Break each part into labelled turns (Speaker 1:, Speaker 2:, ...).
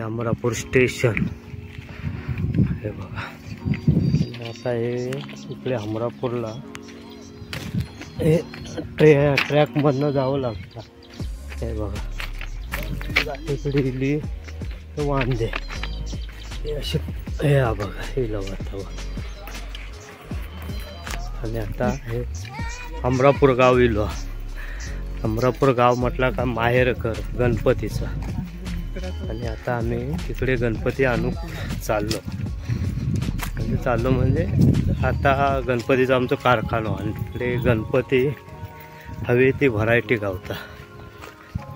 Speaker 1: Amarapur station हे बघा. आता हे इकडे अमरापूरला हे ट्रॅकमधनं जावं लागतं. हे बघा इकडे इली वांदे हे असे हे बघा हे लवत. आणि आता हे अमरापूर गाव इलो. अमरापूर गाव म्हटलं का माहेर घर गणपतीचा. आणि आता आम्ही तिकडे गणपती आणू चाललो म्हणजे आता गणपतीचा आमचं कारखाना आणि तिकडे गणपती हवी ती व्हरायटी गावता.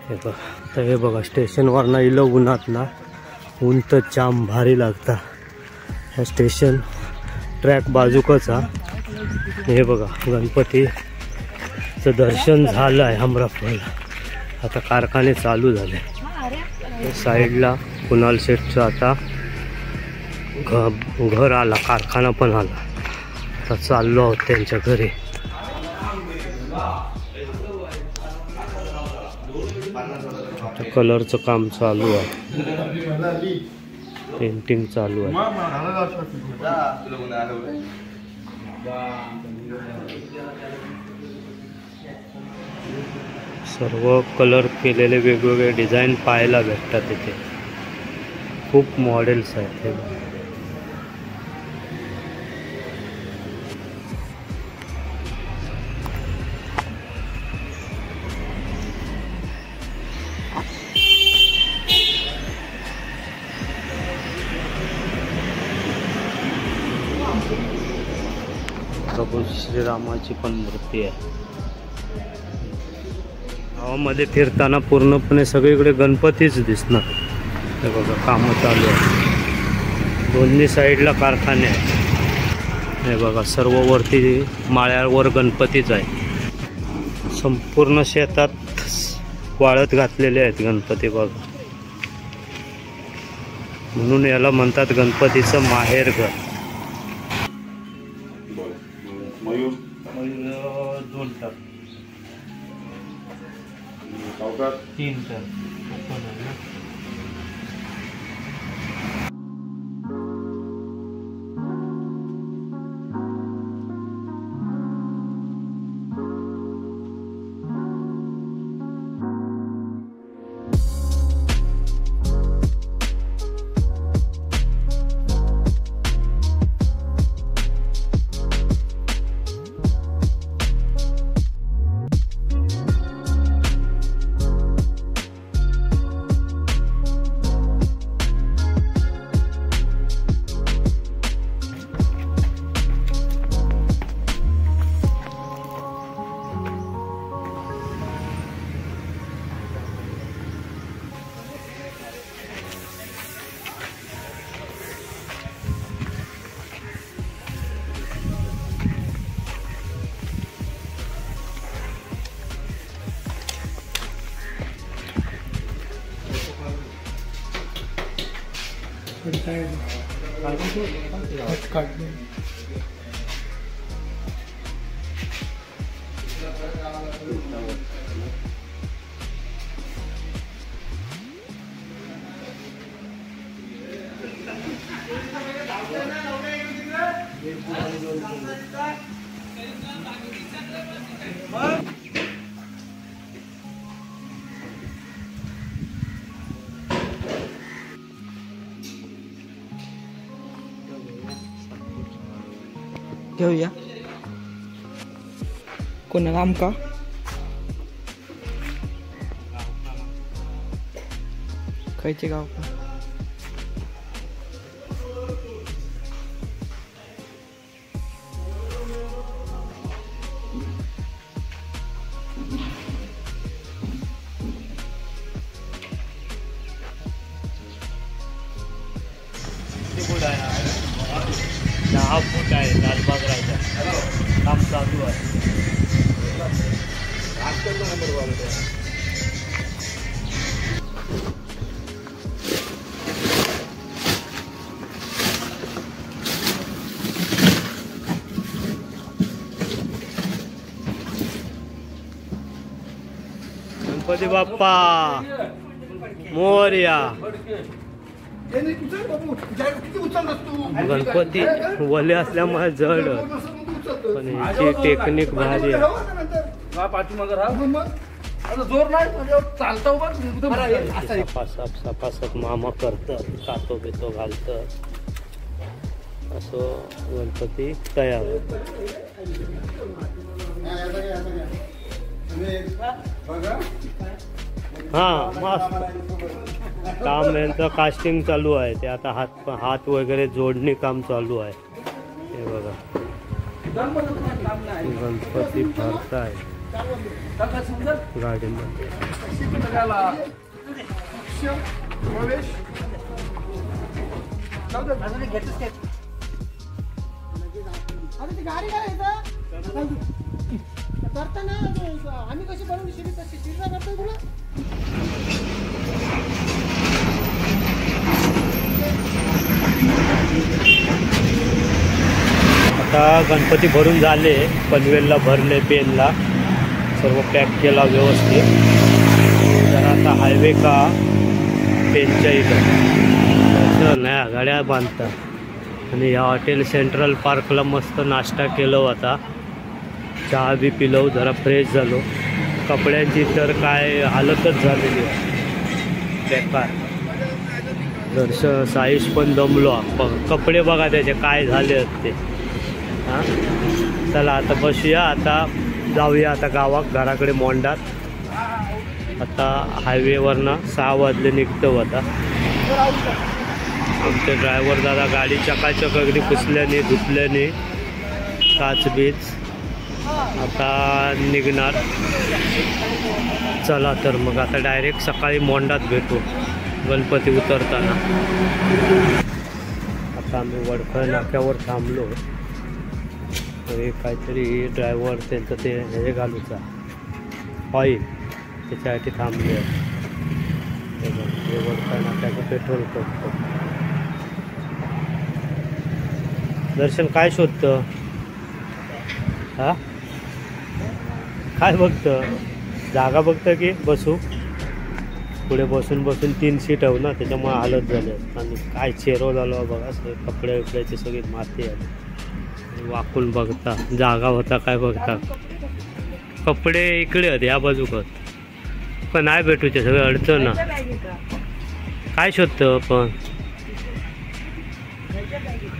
Speaker 1: हे बघा तर हे बघा स्टेशनवरनं इलो उन्हात ना ऊन तर जाम भारी लागता. ह्या स्टेशन ट्रॅक बाजूकचा. हे बघा गणपतीचं दर्शन झालं आहे अमरापूरला. आता कारखाने चालू झाले. साईडला कुणाल शेठचं आता घर आला, कारखाना पण आला. आता चाललो आहोत त्यांच्या घरी. आता कलरचं काम चालू आहे, पेंटिंग चालू आहे. सर्व कलर केलेले वेगवेगळे डिझाईन पाहायला भेटतात इथे. खूप मॉडेल्स आहेत. हे प्रभू श्रीरामाची पण मूर्ती आहे. गावामध्ये फिरताना पूर्णपणे सगळीकडे गणपतीच दिसणार. हे बघा कामं चालू आहे. दोन्ही साईडला कारखाने आहेत. हे बघा सर्व वरती माळ्यावर गणपतीच आहे. संपूर्ण शेतात वाळत घातलेले आहेत गणपती बघा. म्हणून याला म्हणतात गणपतीचं माहेर घर. 2 टन 3 टन
Speaker 2: घेऊया. कोणाला आमका खायचे गाव का
Speaker 1: हा फूट आहे. लालबाग राजा काम चालू आहे. गणपती बाप्पा मोरया. गणपती वले असल्यामुळे जड, पण याची टेक्निक भारी आहे. सपासप मामा करतात, कातो बितो घालतात, असं गणपती तयार. हा मस्त काम, यांचं कास्टिंग चालू आहे. ते आता हात वगैरे जोडणी काम चालू आहे. हे बघा गणपती भरताय गाडीमध्ये.
Speaker 3: आम्ही कशी बनवली शिडी तशी शिडीला करतोय तुला.
Speaker 1: आता गणपती भरून झाले, पनवेलला भरले, पेनला सर्व पॅक केला व्यवस्थित. तर आता हायवे का पेनच्या इथं नया गाड्या बांधतात. आणि या हॉटेल सेंट्रल पार्कला मस्त नाश्ता केलो, आता चहा बी पिलो, जरा फ्रेश झालो. कपड्यांची तर काय हालतच झालेली आहे, बेकार. दर्शन साईश पण दमलो. कपडे बघा त्याचे काय झाले आहेत ते. हां चला आता बसूया, आता जाऊया आता गावात, घराकडे मोंडात. आता हायवेवरनं 6 वाजले निघतो. आता आमचे ड्रायव्हर दादा गाडी चकाचक अगदी पुसल्याने धुतल्याने, काच बीच. आता निघणार. चला तर मग आता डायरेक्ट सकाळी मोंडात भेटू गणपती उतरताना. आता आम्ही वडखळ नाक्यावर थांबलो. काहीतरी ड्रायव्हर त्यांचं ते हे घालूचा ऑइल, त्याच्यासाठी थांबले. हे वडखळ नाक्याचं पेट्रोल पंप. दर्शन काय शोधतं? हा काय बघतं? जागा बघतं की बसू? पुढे बसून 3 सीट आहे ना, त्याच्यामुळे हालत झाले. आणि काय चेरो झालो बघा, कपडे विपड्याची सगळी माती आहे. वाकून बघता, जागा होता काय बघता. कपडे इकडे होते या बाजू पण नाही भेटूचे, सगळे अडचण ना. काय शोधतं पण?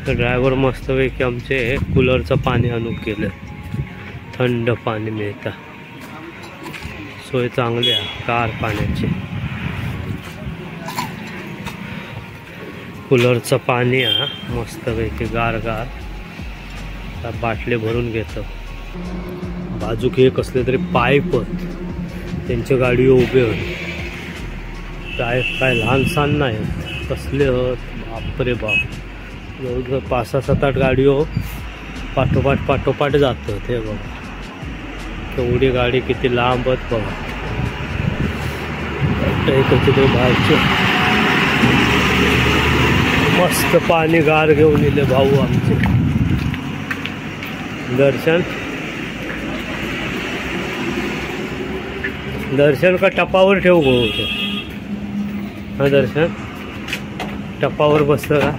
Speaker 1: तर ड्रायव्हर मस्तपैकी आमचे कूलरचं पाणी आणून केलं, थंड पाणी मिळतं. सोय चांगली आहे गार पाण्याची. कूलरचं पाणी आहे मस्तपैकी गार. बाटले भरून घेतो. बाजूक हे कसले तरी पाईप त्यांच्या गाडीवर उभे होते. काय लहान सहान नाही, कसले होत बापरे बाप. जवळजवळ 5-6-7-8 गाडीवर पाठोपाठ जातं. ते बघा तेवढी गाडी किती लांबत बघा. इकडचे ते बाहेरचे मस्त पाणी गार घेऊन येले भाऊ आमचे. दर्शन का टपावर ठेवू गो होतं? हा दर्शन टपावर बसतं का?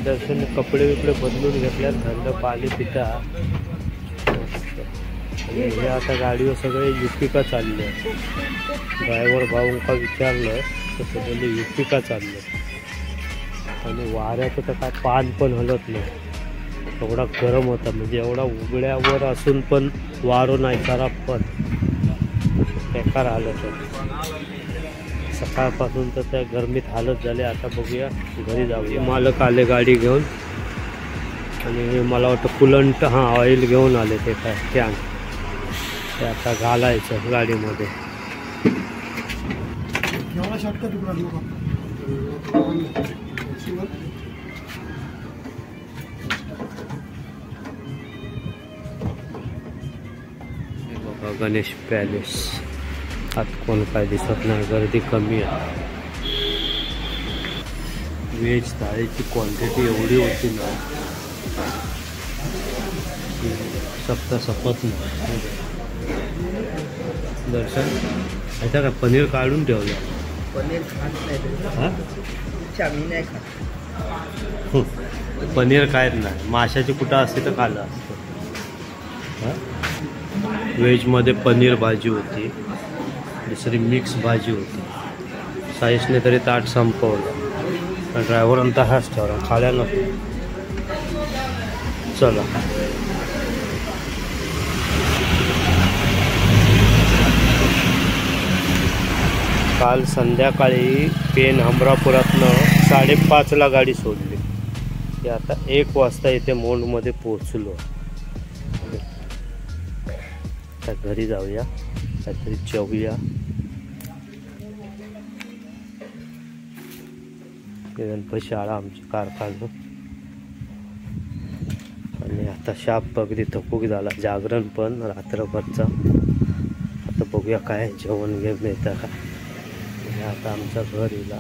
Speaker 1: दर्शन कपडे बिपडे बदलून घेतल्यात, थंड पाणी पिता. आणि हे आता गाडीवर सगळे युपिका चालले. ड्रायव्हर भाऊंका विचारलं तर ते बोलले युपिका चाललं. आणि वाऱ्याचं तर काय पान पण हलत नाही, एवढा गरम होता. म्हणजे एवढा उघड्यावर असून पण वारो नाही, जरा पण बेकार हालत होतं. सकाळपासून तर त्या गरमीत हालत झाले. आता बघूया घरी जाऊया. मालक आले गाडी घेऊन आणि मला वाटतं कुलंट ऑइल घेऊन आले. ते काय कॅन ते आता घालायचं गाडीमध्ये. बघा गणेश पॅलेस. आत कोण काय दिसत नाही, गर्दी कमी आहे. व्हेज थाळीची क्वांटिटी एवढी होती ना, सप्त सपत नाही. दर्शन आता काय पनीर काढून ठेवलं.
Speaker 2: पनीर खात नाही
Speaker 1: हा
Speaker 2: मी नाही खात.
Speaker 1: पनीर काय नाही, माशाची कुठं असते तर खाल्लं असतं. हां व्हेजमध्ये पनीर भाजी होती, दुसरी मिक्स भाजी होती. साईशने तरी ताट संपवलं, पण ड्रायव्हरांचा हाच ठेवला खाल्या नको. चला काल संध्याकाळी पेन हमरापुरातनं 5:30ला गाडी सोडली. की आता 1 वाजता इथे मोंडमध्ये पोहोचलो. आता घरी जाऊया, काहीतरी जेवूया. गणपती शाळा आमची कारखाना. आणि आता शाप बगरी थकूक झाला, जागरण पण रात्रभरचा. आता बघूया काय जेवण घेऊन येतं का. आता आमचं घर येईल.